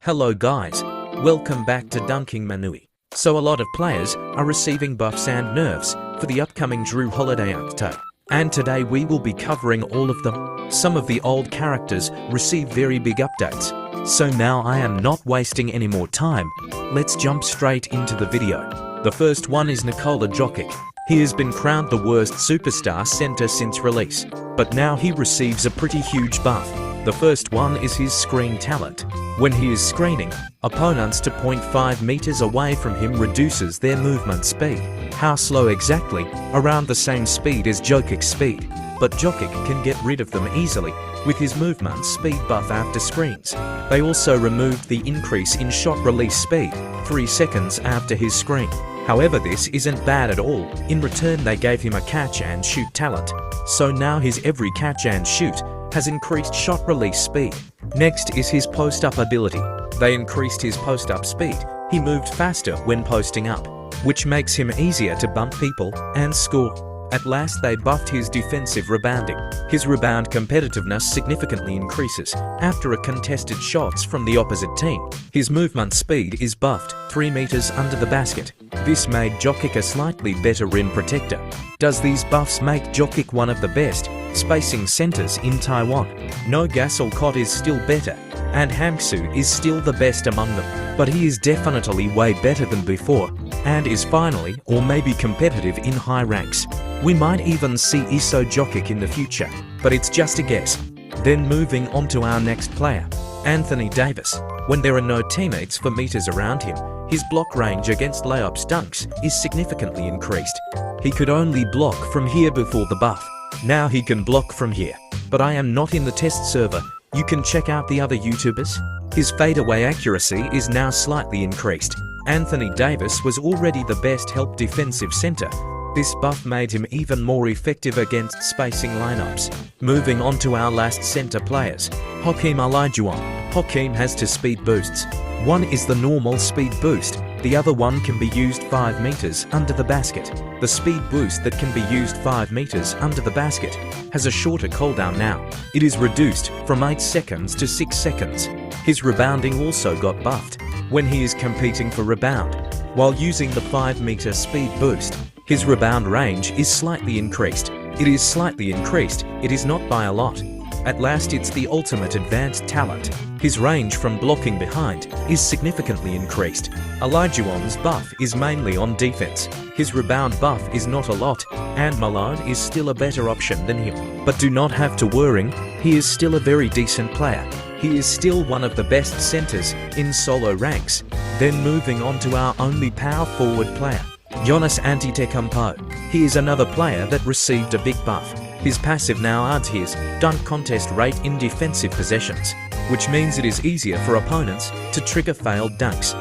Hello guys, welcome back to Dunking Manui. So a lot of players are receiving buffs and nerfs for the upcoming JRUE holiday update. And today we will be covering all of them. Some of the old characters receive very big updates. So now I am not wasting any more time. Let's jump straight into the video. The first one is Nikola Jokic. He has been crowned the worst superstar center since release, but now he receives a pretty huge buff. The first one is his screen talent. When he is screening, opponents to 0.5 meters away from him reduces their movement speed. How slow exactly? Around the same speed as Jokic's speed, but Jokic can get rid of them easily with his movement speed buff after screens. They also removed the increase in shot release speed 3 seconds after his screen. However, this isn't bad at all. In return, they gave him a catch and shoot talent. So now his every catch and shoot has increased shot release speed. Next is his post-up ability. They increased his post-up speed. He moved faster when posting up, which makes him easier to bump people and score. At last they buffed his defensive rebounding. His rebound competitiveness significantly increases after a contested shots from the opposite team. His movement speed is buffed 3 meters under the basket. This made Jokic a slightly better rim protector. Does these buffs make Jokic one of the best spacing centers in Taiwan? No, Gasol is still better, and Hamsu is still the best among them, but he is definitely way better than before, and is finally or maybe competitive in high ranks. We might even see ISO Jokic in the future, but it's just a guess. Then moving on to our next player, Anthony Davis. When there are no teammates for meters around him, his block range against layups dunks is significantly increased. He could only block from here before the buff. Now he can block from here, but I am not in the test server. You can check out the other YouTubers. His fadeaway accuracy is now slightly increased. Anthony Davis was already the best help defensive center. This buff made him even more effective against spacing lineups. Moving on to our last center players, Hakeem Olajuwon. Hakeem has 2 speed boosts. One is the normal speed boost. The other one can be used 5 meters under the basket. The speed boost that can be used 5 meters under the basket has a shorter cooldown now. It is reduced from 8 seconds to 6 seconds. His rebounding also got buffed when he is competing for rebound. While using the 5-meter speed boost, his rebound range is slightly increased. It is slightly increased, it is not by a lot. At last, it's the ultimate advanced talent. His range from blocking behind is significantly increased. Olajuwon's buff is mainly on defense. His rebound buff is not a lot, and Malone is still a better option than him. But do not have to worry, he is still a very decent player. He is still one of the best centers in solo ranks. Then moving on to our only power forward player, Giannis Antetokounmpo. He is another player that received a big buff. His passive now adds his dunk contest rate in defensive possessions, which means it is easier for opponents to trigger failed dunks.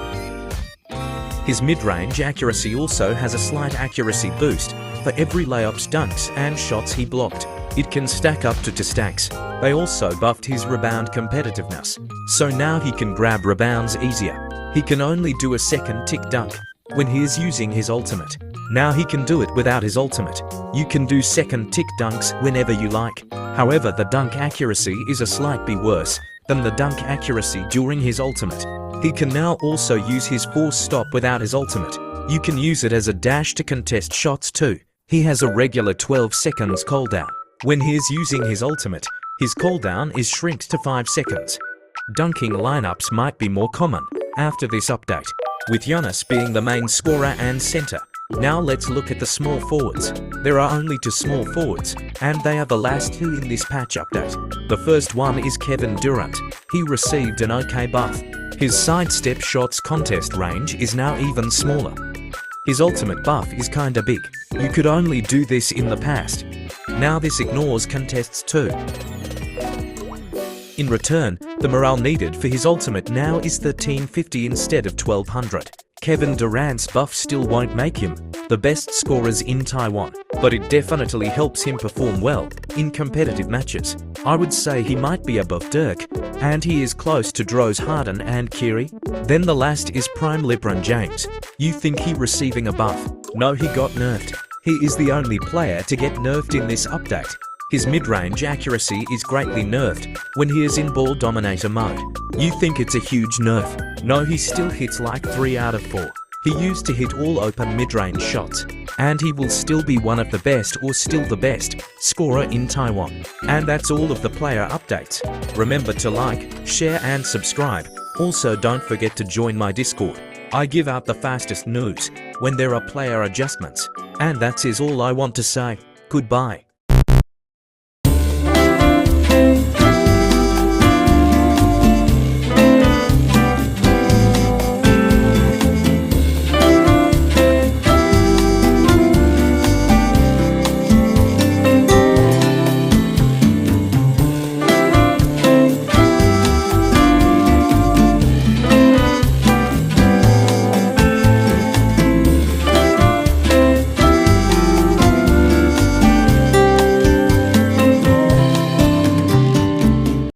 His mid-range accuracy also has a slight accuracy boost for every layups, dunks and shots he blocked. It can stack up to 2 stacks. They also buffed his rebound competitiveness, so now he can grab rebounds easier. He can only do a second tick dunk when he is using his ultimate. Now he can do it without his ultimate. You can do second tick dunks whenever you like. However, the dunk accuracy is a slightly worse than the dunk accuracy during his ultimate. He can now also use his force stop without his ultimate. You can use it as a dash to contest shots too. He has a regular 12 seconds cooldown. When he is using his ultimate, his cooldown is shrinked to 5 seconds. Dunking lineups might be more common after this update, with Giannis being the main scorer and center. Now let's look at the small forwards. There are only 2 small forwards, and they are the last 2 in this patch update. The first one is Kevin Durant. He received an okay buff. His sidestep shots contest range is now even smaller. His ultimate buff is kinda big. You could only do this in the past. Now this ignores contests too. In return, the morale needed for his ultimate now is 1350 instead of 1200. Kevin Durant's buff still won't make him the best scorers in Taiwan, but it definitely helps him perform well in competitive matches. I would say he might be above Dirk, and he is close to Dros Harden and Kyrie. Then the last is prime LeBron James. You think he receiving a buff? No, he got nerfed. He is the only player to get nerfed in this update. His mid-range accuracy is greatly nerfed when he is in ball dominator mode. You think it's a huge nerf? No, he still hits like 3 out of 4. He used to hit all open mid-range shots, and he will still be one of the best or still the best scorer in Taiwan. And that's all of the player updates. Remember to like, share and subscribe. Also don't forget to join my Discord. I give out the fastest news when there are player adjustments. And that is all I want to say. Goodbye.